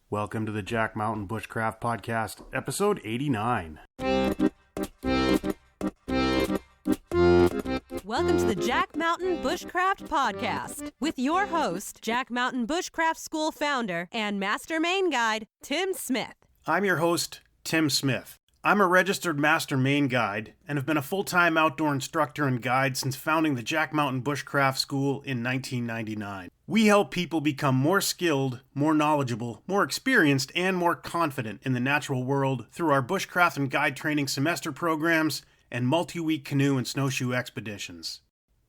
Welcome to the Jack Mountain Bushcraft Podcast, episode 89. Welcome to the Jack Mountain Bushcraft Podcast with your host, Jack Mountain Bushcraft School founder and Master Maine Guide, Tim Smith. I'm your host, Tim Smith. I'm a registered Master Maine Guide and have been a full-time outdoor instructor and guide since founding the Jack Mountain Bushcraft School in 1999. We help people become more skilled, more knowledgeable, more experienced, and more confident in the natural world through our bushcraft and guide training semester programs and multi-week canoe and snowshoe expeditions.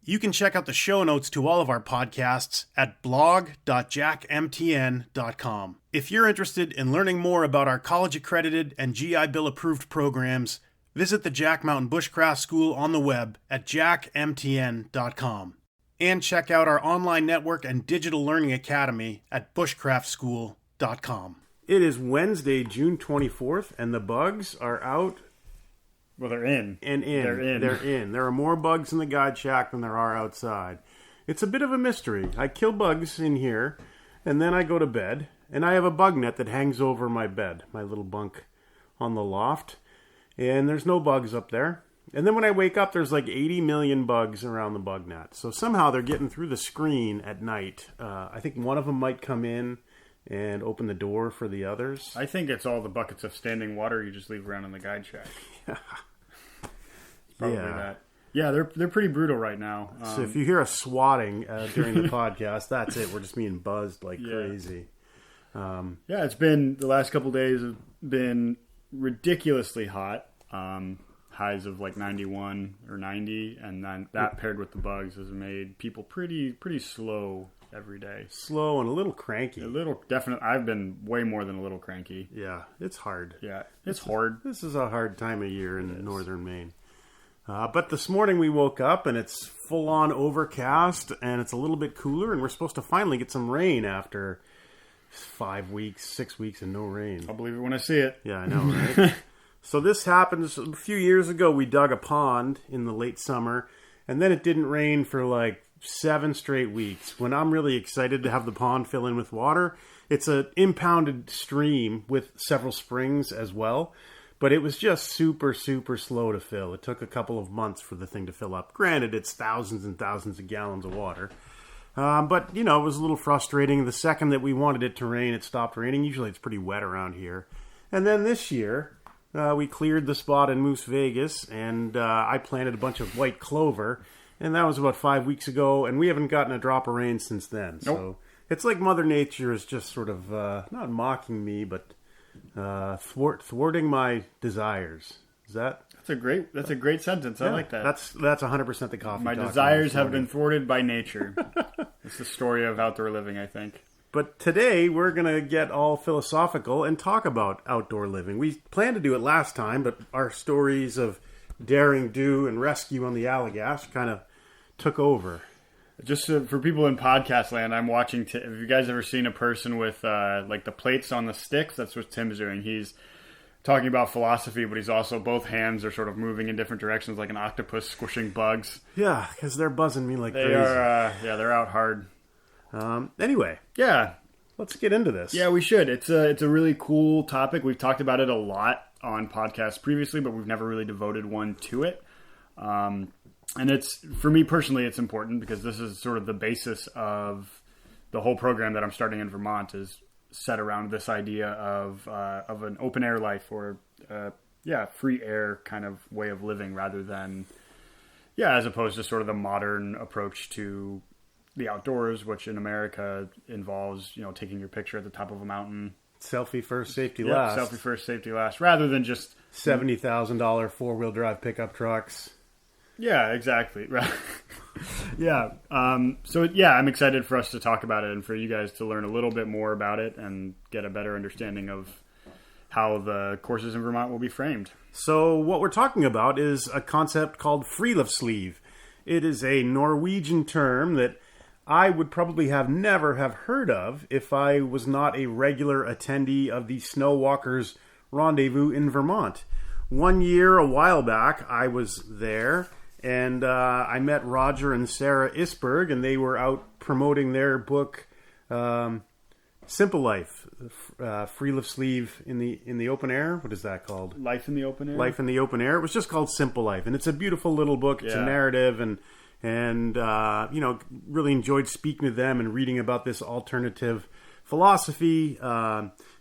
You can check out the show notes to all of our podcasts at blog.jackmtn.com. If you're interested in learning more about our college-accredited and GI Bill-approved programs, visit the Jack Mountain Bushcraft School on the web at jackmtn.com. And check out our online network and digital learning academy at bushcraftschool.com. It is Wednesday, June 24th, and the bugs are out. Well, they're in. They're in. There are more bugs in the guide shack than there are outside. It's a bit of a mystery. I kill bugs in here, and then I go to bed, and I have a bug net that hangs over my bed, my little bunk on the loft, and there's no bugs up there. And then when I wake up, there's like 80 million bugs around the bug net. So somehow they're getting through the screen at night. I think one of them might come in and open the door for the others. I think it's all the buckets of standing water you just leave around in the guide shack. Probably that. Yeah, they're pretty brutal right now. So if you hear us swatting during the podcast, that's it. We're just being buzzed like crazy. It's been, the last couple days have been ridiculously hot. Highs of like 91 or 90, and then that paired with the bugs has made people pretty slow every day. Slow and a little cranky. I've been way more than a little cranky. Yeah, it's hard. Yeah, it's hard. This is a hard time of year in northern Maine. But this morning we woke up and it's full-on overcast and it's a little bit cooler, and we're supposed to finally get some rain after 6 weeks and no rain. I'll believe it when I see it. Yeah, I know, right? So this happened a few years ago. We dug a pond in the late summer, and then it didn't rain for like 7 straight weeks. When I'm really excited to have the pond fill in with water, it's an impounded stream with several springs as well. But it was just super, super slow to fill. It took a couple of months for the thing to fill up. Granted, it's thousands and thousands of gallons of water. But, it was a little frustrating. The second that we wanted it to rain, it stopped raining. Usually it's pretty wet around here. And then this year, we cleared the spot in Moose Vegas, and I planted a bunch of white clover. And that was about 5 weeks ago, and we haven't gotten a drop of rain since then. Nope. So it's like Mother Nature is just sort of, not mocking me, but thwarting my desires. Is that? That's a great sentence. I like that. That's 100% the coffee. My desires have been thwarted by nature. It's the story of outdoor living, I think. But today we're going to get all philosophical and talk about outdoor living. We planned to do it last time, but our stories of daring do and rescue on the Allagash kind of took over. Just for people in podcast land, I'm watching. Have you guys ever seen a person with like the plates on the sticks? That's what Tim's doing. He's talking about philosophy, but he's also, both hands are sort of moving in different directions like an octopus squishing bugs. Yeah, because they're buzzing me like crazy. They're out hard. Anyway. Yeah. Let's get into this. Yeah, we should. It's a really cool topic. We've talked about it a lot on podcasts previously, but we've never really devoted one to it. And it's, for me personally, it's important because this is sort of the basis of the whole program that I'm starting in Vermont, is set around this idea of an open air life, or free air kind of way of living, rather than as opposed to sort of the modern approach to the outdoors, which in America involves taking your picture at the top of a mountain. Selfie first, safety last. Selfie first, safety last, rather than just $70,000 four-wheel drive pickup trucks. Yeah, exactly. Right. Yeah. I'm excited for us to talk about it and for you guys to learn a little bit more about it and get a better understanding of how the courses in Vermont will be framed. So what we're talking about is a concept called Friluftsliv. It is a Norwegian term that I would probably never have heard of if I was not a regular attendee of the Snow Walkers Rendezvous in Vermont. 1 year, a while back, I was there, and I met Roger and Sarah Isberg, and they were out promoting their book, Simple Life, Friluftsliv in the open air. What is that called? Life in the Open Air. Life in the Open Air. It was just called Simple Life, and it's a beautiful little book. It's a narrative, and really enjoyed speaking to them and reading about this alternative philosophy.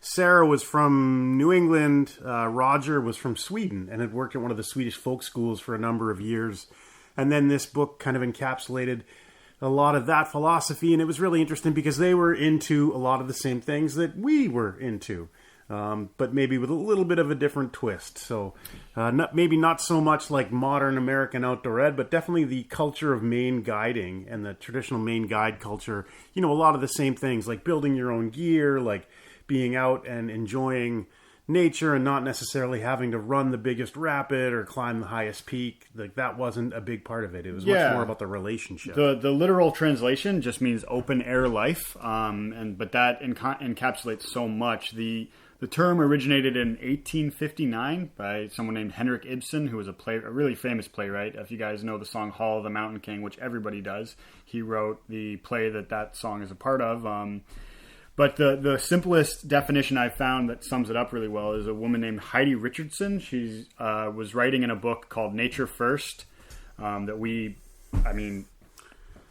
Sarah was from New England. Roger was from Sweden and had worked at one of the Swedish folk schools for a number of years. And then this book kind of encapsulated a lot of that philosophy, and it was really interesting because they were into a lot of the same things that we were into, but maybe with a little bit of a different twist. So maybe not so much like modern American outdoor ed, but definitely the culture of Maine guiding and the traditional Maine guide culture. A lot of the same things, like building your own gear, like being out and enjoying nature and not necessarily having to run the biggest rapid or climb the highest peak. Like that wasn't a big part of it. It was much more about the relationship. The literal translation just means open air life, but that encapsulates so much. The term originated in 1859 by someone named Henrik Ibsen, who was a really famous playwright. If you guys know the song Hall of the Mountain King, which everybody does, he wrote the play that song is a part of. But the simplest definition I've found that sums it up really well is a woman named Heidi Richardson. She was writing in a book called Nature First that we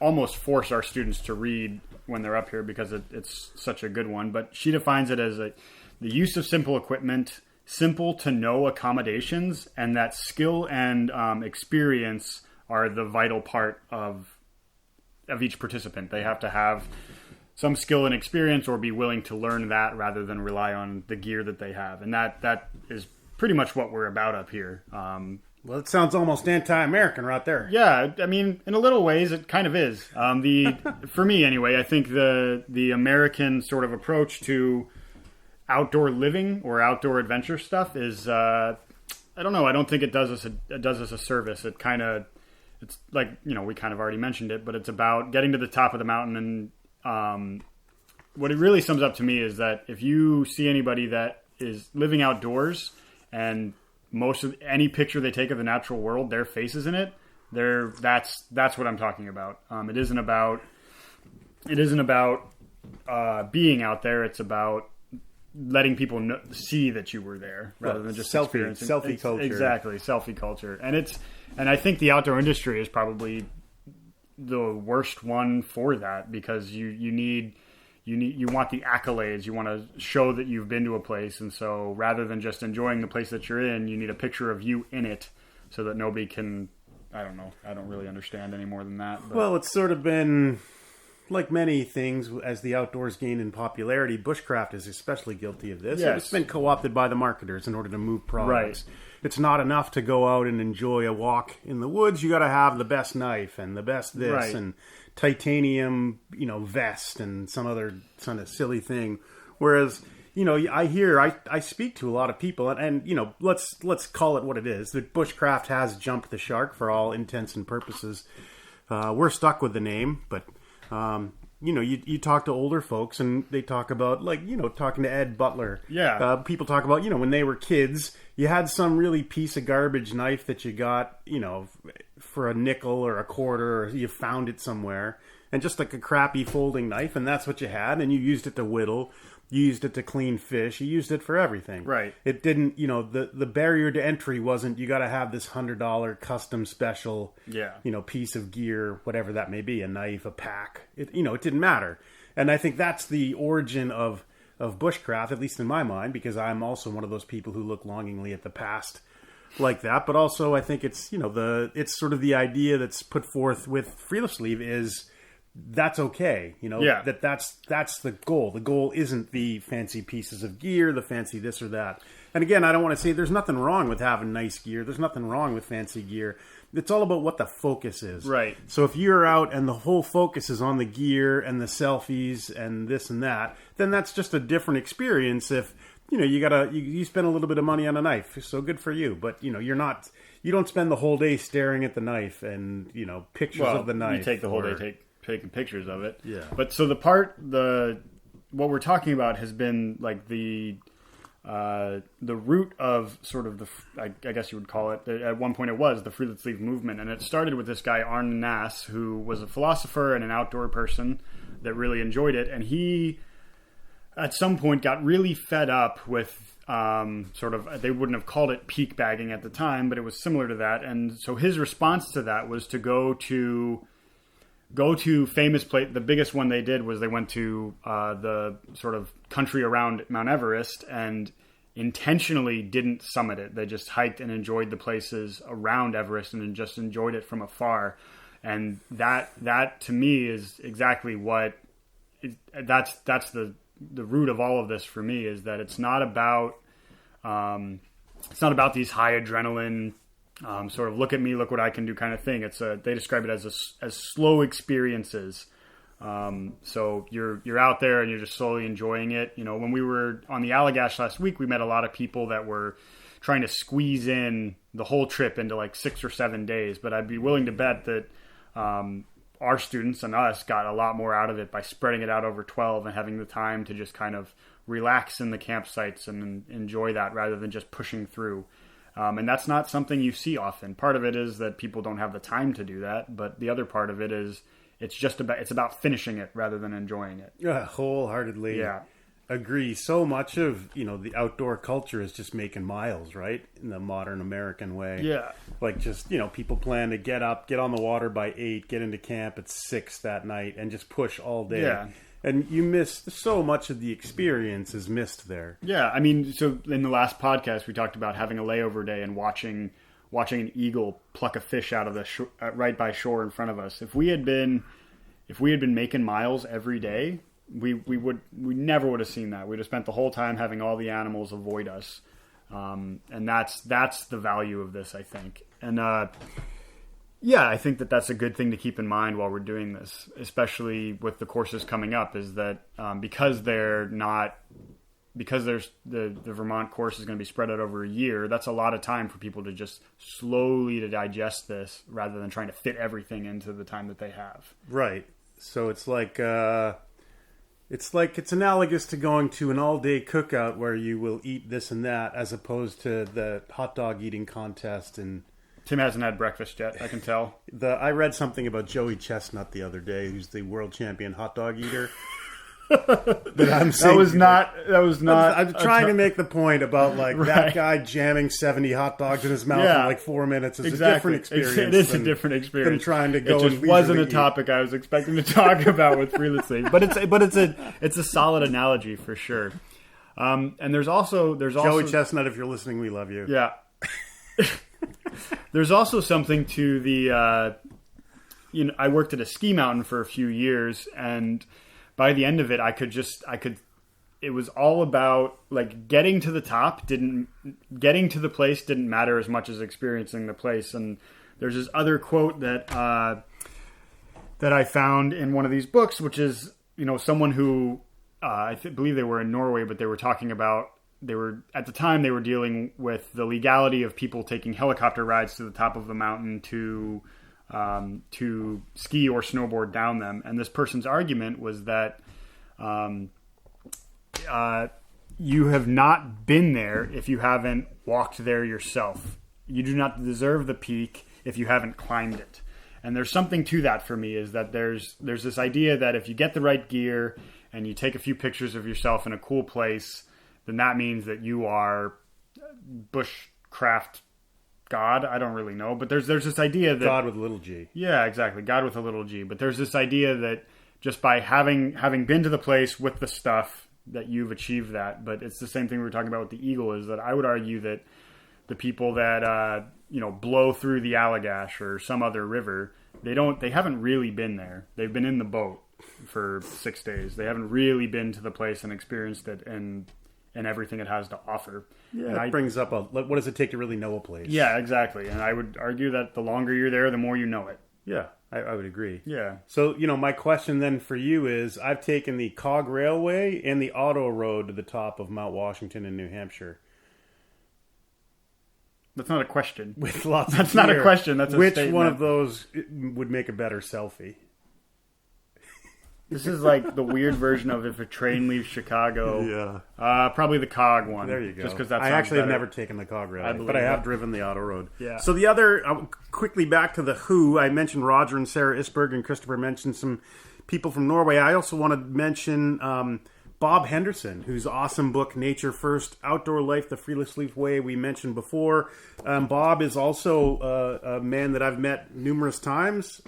almost force our students to read when they're up here because it's such a good one. But she defines it as the use of simple equipment, simple to no accommodations, and that skill and experience are the vital part of each participant. They have to have some skill and experience or be willing to learn that rather than rely on the gear that they have. And that is pretty much what we're about up here. Well, it sounds almost anti-American right there. Yeah, in a little ways, it kind of is. For me, anyway, I think the American sort of approach to outdoor living or outdoor adventure stuff is, I don't know. I don't think it does us a service. It's like, we kind of already mentioned it, but it's about getting to the top of the mountain and what it really sums up to me is that if you see anybody that is living outdoors and most of any picture they take of the natural world, their face is in it, that's what I'm talking about. It isn't about being out there. It's about letting people see that you were there rather than just selfie culture. Exactly, selfie culture. And I think the outdoor industry is probably the worst one for that because you want the accolades. You want to show that you've been to a place, and so rather than just enjoying the place that you're in, you need a picture of you in it so that nobody can. I don't know. I don't really understand any more than that. But. Well, it's sort of been like many things as the outdoors gain in popularity. Bushcraft is especially guilty of this. Yes. It's been co-opted by the marketers in order to move products. Right. It's not enough to go out and enjoy a walk in the woods. You got to have the best knife and the best this and titanium, vest and some other kind of silly thing. Whereas, I speak to a lot of people and let's call it what it is. That Bushcraft has jumped the shark for all intents and purposes. We're stuck with the name, but you talk to older folks and they talk about talking to Ed Butler. Yeah. People talk about, when they were kids, you had some really piece of garbage knife that you got, for a nickel or a quarter, or you found it somewhere, and just like a crappy folding knife, and that's what you had, and you used it to whittle, you used it to clean fish, you used it for everything. Right. It didn't, the barrier to entry wasn't, you got to have this $100 custom special, piece of gear, whatever that may be, a knife, a pack. It didn't matter. And I think that's the origin of Bushcraft, at least in my mind, because I'm also one of those people who look longingly at the past like that. But also, I think it's it's sort of the idea that's put forth with Friluftsliv is that's okay, that's the goal. The goal isn't the fancy pieces of gear, the fancy this or that. And again, I don't want to say there's nothing wrong with having nice gear. There's nothing wrong with fancy gear. It's all about what the focus is. Right. So if you're out and the whole focus is on the gear and the selfies and this and that, then that's just a different experience. If you spend a little bit of money on a knife, so good for you. But you don't spend the whole day staring at the knife and pictures of the knife. You take the whole day taking pictures of it. Yeah. But so what we're talking about has been like the root of sort of I guess you would call it, at one point it was the Friluftsliv movement, and it started with this guy Arne Nass, who was a philosopher and an outdoor person that really enjoyed it, and he at some point got really fed up with sort of, they wouldn't have called it peak bagging at the time, but it was similar to that. And so his response to that was to go to famous place. The biggest one they did was they went to the sort of country around Mount Everest and intentionally didn't summit it. They just hiked and enjoyed the places around Everest and just enjoyed it from afar. And that to me is exactly that's the root of all of this for me, is that it's not about these high adrenaline sort of look at me, look what I can do kind of thing. They describe it as slow experiences. So you're out there and you're just slowly enjoying it. You know, when we were on the Allagash last week, we met a lot of people that were trying to squeeze in the whole trip into like 6 or 7 days. But I'd be willing to bet that our students and us got a lot more out of it by spreading it out over 12 and having the time to just kind of relax in the campsites and enjoy that rather than just pushing through. And that's not something you see often. Part of it is that people don't have the time to do that, but the other part of it is it's about finishing it rather than enjoying it. Wholeheartedly. Yeah. Agree. So much of, the outdoor culture is just making miles, right? In the modern American way. Yeah. Like just, people plan to get up, get on the water by 8, get into camp at 6 that night and just push all day. Yeah. And you miss so much of the experience is missed there. Yeah. I mean, so in the last podcast, we talked about having a layover day and watching an eagle pluck a fish out of the right by shore in front of us. If we had been making miles every day, we never would have seen that. We'd have spent the whole time having all the animals avoid us. And that's the value of this, I think. And, I think that's a good thing to keep in mind while we're doing this, especially with the courses coming up, is that, because there's the Vermont course is going to be spread out over a year, that's a lot of time for people to just slowly to digest this rather than trying to fit everything into the time that they have. Right. So it's like it's analogous to going to an all-day cookout where you will eat this and that, as opposed to the hot dog eating contest. And Tim hasn't had breakfast yet, I can tell. I read something about Joey Chestnut the other day, who's the world champion hot dog eater. I'm trying to make the point about that guy jamming 70 hot dogs in his mouth in like 4 minutes is a different experience. It is a different experience than trying to go. It just wasn't a topic I was expecting to talk about with Friluftsliv, but it's a solid analogy for sure. And there's also Joey Chestnut, if you're listening, we love you. Yeah. There's also something to the I worked at a ski mountain for a few years, and by the end of it, it was all about like getting to the top. Getting to the place didn't matter as much as experiencing the place. And there's this other quote that I found in one of these books, which is, someone who, believe they were in Norway, but they were talking about, at the time they were dealing with the legality of people taking helicopter rides to the top of the mountain to ski or snowboard down them. And this person's argument was that you have not been there if you haven't walked there yourself. You do not deserve the peak if you haven't climbed it. And there's something to that for me, is that there's this idea that if you get the right gear and you take a few pictures of yourself in a cool place, then that means that you are Bushcraft God. I don't really know, but there's this idea that God with a little G. Yeah, exactly. God with a little G. But there's this idea that just by having been to the place with the stuff, that you've achieved that. But it's the same thing we were talking about with the eagle, is that I would argue that the people that blow through the Allagash or some other river, they haven't really been there. They've been in the boat for 6 days. They haven't really been to the place and experienced it and everything it has to offer. Yeah, that brings up what does it take to really know a place? Yeah, exactly. And I would argue that the longer you're there, the more you know it. Yeah, I would agree. Yeah. So, my question then for you is, I've taken the Cog Railway and the Auto Road to the top of Mount Washington in New Hampshire. That's not a question. With lots of That's not a question. That's a statement. Which one of those would make a better selfie? This is like the weird version of if a train leaves Chicago. Yeah. Probably the Cog one. There you go. Just because I actually have never taken the Cog Railway, but I have driven the Auto Road. Yeah. So the other, quickly back to the Who, I mentioned Roger and Sarah Isberg, and Christopher mentioned some people from Norway. I also want to mention Bob Henderson, whose awesome book, Nature First, Outdoor Life, the Friluftsliv Way, we mentioned before. Bob is also a man that I've met numerous times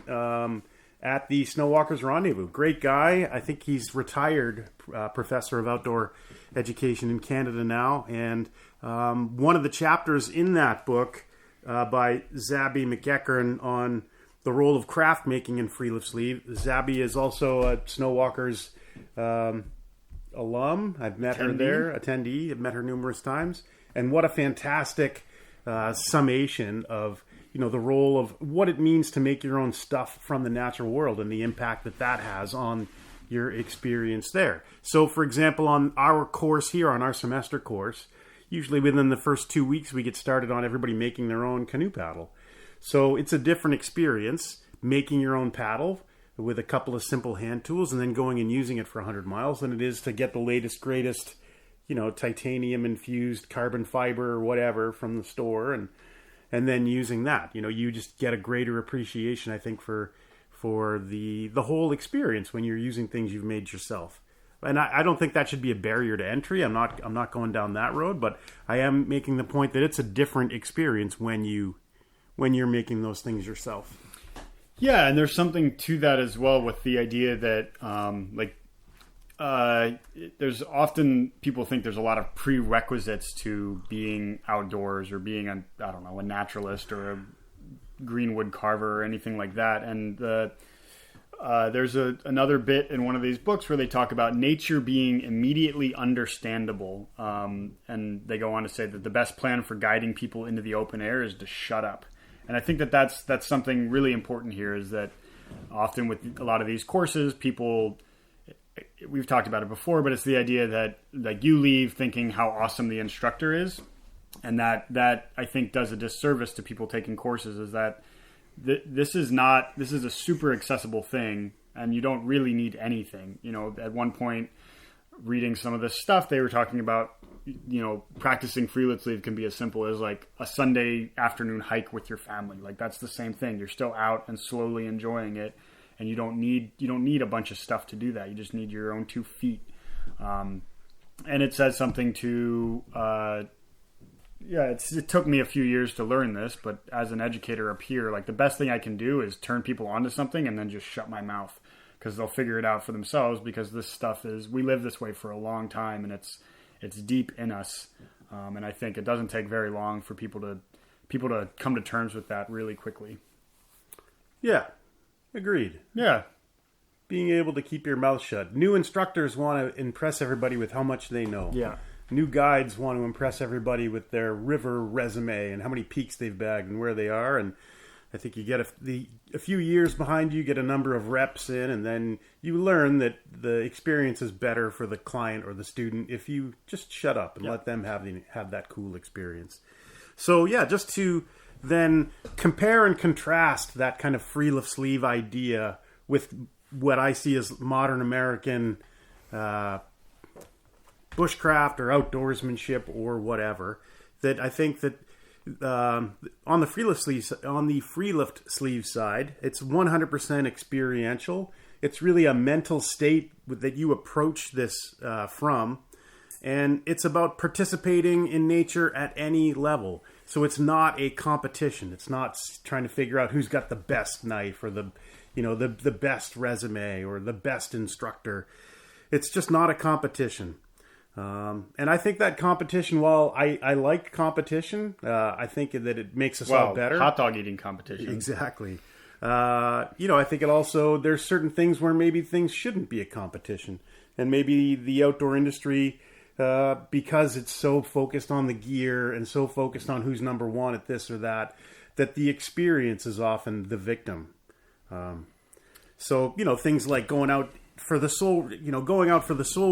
at the Snowwalkers Rendezvous. Great guy. I think he's retired professor of outdoor education in Canada now. And one of the chapters in that book by Zabby McEachern on the role of craft making in Friluftsliv. Zabby is also a Snowwalkers alum. I've met her there, attendee. I've met her numerous times. And what a fantastic summation of the role of what it means to make your own stuff from the natural world and the impact that that has on your experience there. So, for example, on our course here, on our semester course, usually within the first 2 weeks, we get started on everybody making their own canoe paddle. So it's a different experience making your own paddle with a couple of simple hand tools and then going and using it for 100 miles than it is to get the latest, greatest, titanium infused carbon fiber or whatever from the store and then using that. You just get a greater appreciation, I think, for the whole experience when you're using things you've made yourself. And I don't think that should be a barrier to entry. I'm not going down that road, but I am making the point that it's a different experience when you're making those things yourself. Yeah, and there's something to that as well with the idea that there's often people think there's a lot of prerequisites to being outdoors or being a naturalist or a greenwood carver or anything like that. And there's another bit in one of these books where they talk about nature being immediately understandable. And they go on to say that the best plan for guiding people into the open air is to shut up. And I think that's something really important here, is that often with a lot of these courses, we've talked about it before, but it's the idea that you leave thinking how awesome the instructor is. And that I think does a disservice to people taking courses, is that this is a super accessible thing and you don't really need anything. At one point reading some of this stuff, they were talking about, practicing Friluftsliv can be as simple as like a Sunday afternoon hike with your family. Like that's the same thing. You're still out and slowly enjoying it. And you don't need a bunch of stuff to do that. You just need your own 2 feet. And it says something to, it took me a few years to learn this, but as an educator up here, like the best thing I can do is turn people onto something and then just shut my mouth, because they'll figure it out for themselves, because this stuff we live this way for a long time and it's deep in us. And I think it doesn't take very long for people to come to terms with that really quickly. Yeah. Agreed. Yeah. Being able to keep your mouth shut. New instructors want to impress everybody with how much they know. Yeah. New guides want to impress everybody with their river resume and how many peaks they've bagged and where they are. And I think you get a few years behind you, get a number of reps in, and then you learn that the experience is better for the client or the student if you just shut up and let them have that cool experience. So yeah, just to then compare and contrast that kind of Friluftsliv idea with what I see as modern American bushcraft or outdoorsmanship or whatever. That I think that on the Friluftsliv side, it's 100% experiential. It's really a mental state that you approach this from, and it's about participating in nature at any level. So it's not a competition. It's not trying to figure out who's got the best knife or the best resume or the best instructor. It's just not a competition. And I think that competition, while I like competition, I think that it makes us all better. Hot dog eating competition. Exactly. I think it also, there's certain things where maybe things shouldn't be a competition. And maybe the outdoor industry, because it's so focused on the gear and so focused on who's number one at this or that the experience is often the victim. So, things like going out for the sole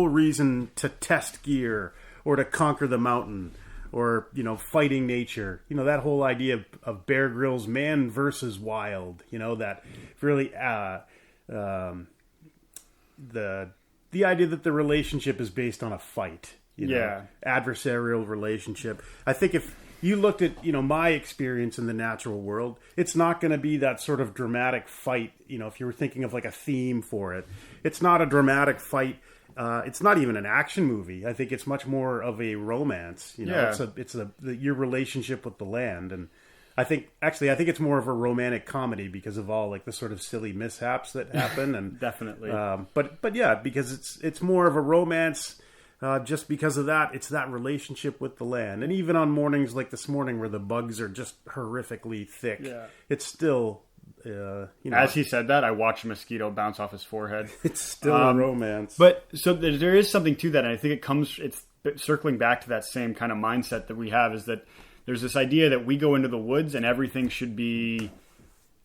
reason to test gear or to conquer the mountain or, fighting nature, that whole idea of Bear Grylls man versus wild, that really, the idea that the relationship is based on a fight, adversarial relationship. I think if you looked at, my experience in the natural world, it's not going to be that sort of dramatic fight. If you were thinking of like a theme for it, it's not a dramatic fight it's not even an action movie. I think it's much more of a romance. It's your relationship with the land, and I think it's more of a romantic comedy because of all like the sort of silly mishaps that happen, and definitely. But yeah, because it's more of a romance. Just because of that, it's that relationship with the land, and even on mornings like this morning where the bugs are just horrifically thick, it's still. As he said that, I watched a mosquito bounce off his forehead. It's still a romance. But so there is something to that, and I think it's circling back to that same kind of mindset that we have, is that there's this idea that we go into the woods and everything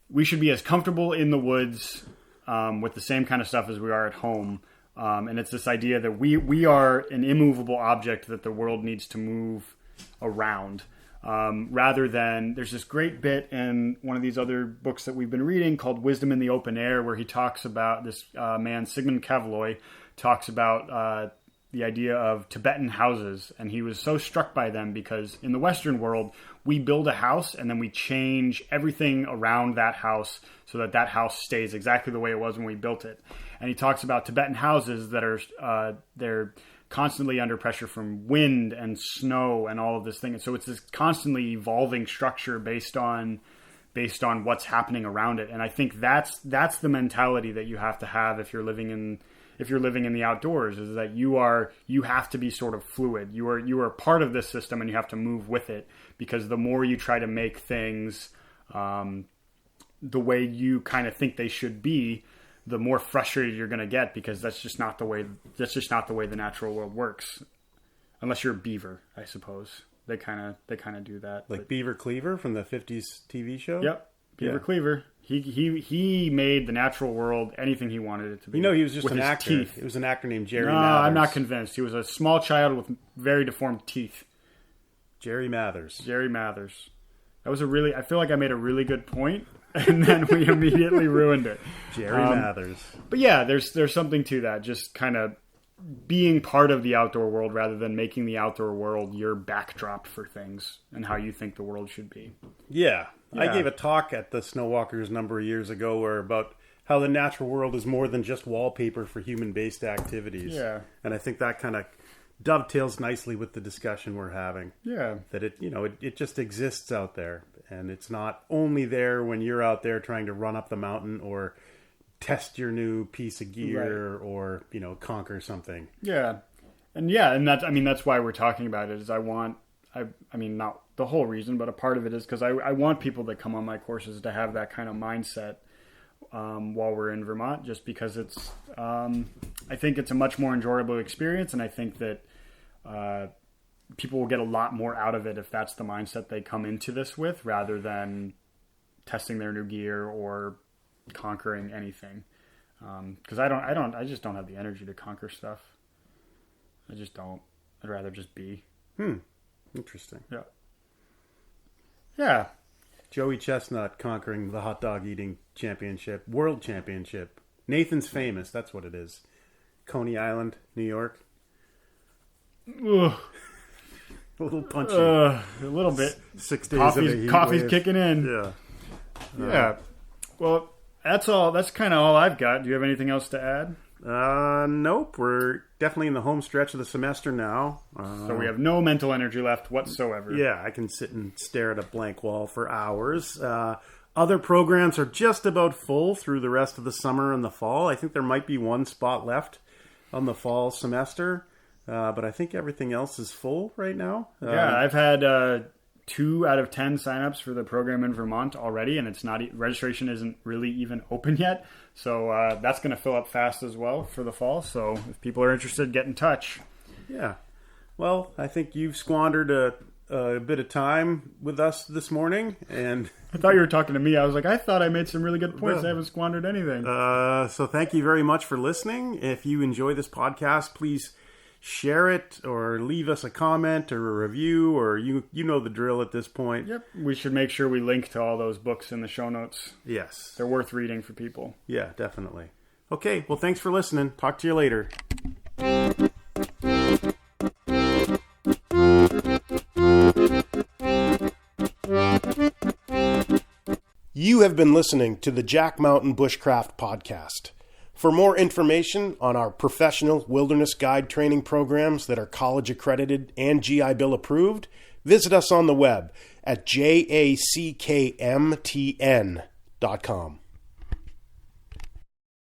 we should be as comfortable in the woods with the same kind of stuff as we are at home. And it's this idea that we are an immovable object that the world needs to move around. Rather than, there's this great bit in one of these other books that we've been reading called Wisdom in the Open Air, where he talks about this man, Sigmund Kavloy, talks about the idea of Tibetan houses. And he was so struck by them because in the Western world, we build a house and then we change everything around that house so that house stays exactly the way it was when we built it. And he talks about Tibetan houses that are, they're constantly under pressure from wind and snow and all of this thing. And so it's this constantly evolving structure based on what's happening around it. And I think that's the mentality that you have to have if you're living in the outdoors, is that you have to be sort of fluid. You are part of this system and you have to move with it, because the more you try to make things the way you kind of think they should be, the more frustrated you're going to get, because that's just not the way the natural world works. Unless you're a beaver, I suppose. They kind of do that. Like Beaver Cleaver from the 50s TV show? Yep. Beaver Cleaver. He made the natural world anything he wanted it to be. He was just an actor. Teeth. It was an actor named Jerry Mathers. No, I'm not convinced. He was a small child with very deformed teeth. Jerry Mathers. That was I feel like I made a really good point, and then we immediately ruined it. Jerry Mathers. But yeah, there's something to that. Just kind of being part of the outdoor world rather than making the outdoor world your backdrop for things and how you think the world should be. Yeah. I gave a talk at the Snowwalkers a number of years ago about how the natural world is more than just wallpaper for human-based activities. Yeah. And I think that kind of dovetails nicely with the discussion we're having. Yeah. That it just exists out there. And it's not only there when you're out there trying to run up the mountain or test your new piece of gear, right, or, conquer something. Yeah. And that's why we're talking about it, is not the whole reason, but a part of it is because I want people that come on my courses to have that kind of mindset while we're in Vermont, just because it's, I think it's a much more enjoyable experience. And I think that people will get a lot more out of it if that's the mindset they come into this with, rather than testing their new gear or conquering anything. Because I just don't have the energy to conquer stuff. I just don't. I'd rather just be. Interesting. Yeah. Yeah. Joey Chestnut conquering the hot dog eating world championship. Nathan's Famous, that's what it is. Coney Island, New York. Ugh. A little punchy. A little bit. 6 days of a heat coffee's wave. kicking in. Yeah. Yeah. Well, that's all. That's kind of all I've got. Do you have anything else to add? Nope. We're definitely in the home stretch of the semester now. So we have no mental energy left whatsoever. Yeah, I can sit and stare at a blank wall for hours. Other programs are just about full through the rest of the summer and the fall. I think there might be one spot left on the fall semester, but I think everything else is full right now. Yeah, I've had 2 out of 10 signups for the program in Vermont already, and registration isn't really even open yet. So that's going to fill up fast as well for the fall. So if people are interested, get in touch. Yeah. Well, I think you've squandered a bit of time with us this morning, and I thought you were talking to me. I was like, I thought I made some really good points. I haven't squandered anything. So thank you very much for listening. If you enjoy this podcast, please share it or leave us a comment or a review, or you know the drill at this point. Yep. We should make sure we link to all those books in the show notes. Yes. They're worth reading for people. Yeah, definitely. Okay, well, thanks for listening. Talk to you later. You have been listening to the Jack Mountain Bushcraft Podcast. For more information on our professional wilderness guide training programs that are college accredited and GI Bill approved, visit us on the web at jackmtn.com.